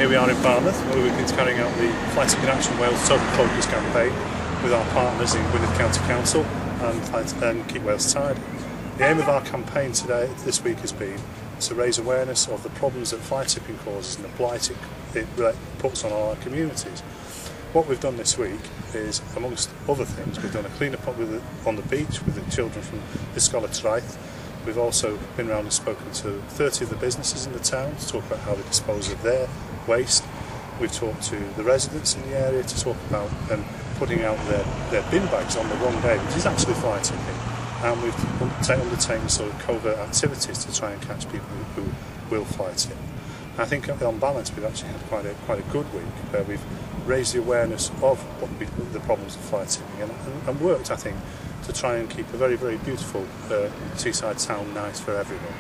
we are in Barmouth, where we've been carrying out the Fly Tipping Action Wales Total Focus campaign with our partners in Gwynedd Council and Keep Wales Tidy. The aim of our campaign this week has been to raise awareness of the problems that fly tipping causes and the blight it puts on all our communities. What we've done this week is, amongst other things, we've done a clean-up on the beach with the children from the Scholar Traeth. We've also been around and spoken to 30 of the businesses in the town to talk about how they dispose of their waste. We've talked to the residents in the area to talk about them putting out their bin bags on the wrong day, which is actually fly tipping. And we've undertaken sort of covert activities to try and catch people who will fly tip. I think on balance we've actually had quite a good week where we've raised the awareness of the problems of fly tipping and worked, I think, to try and keep a very, very beautiful seaside town nice for everyone.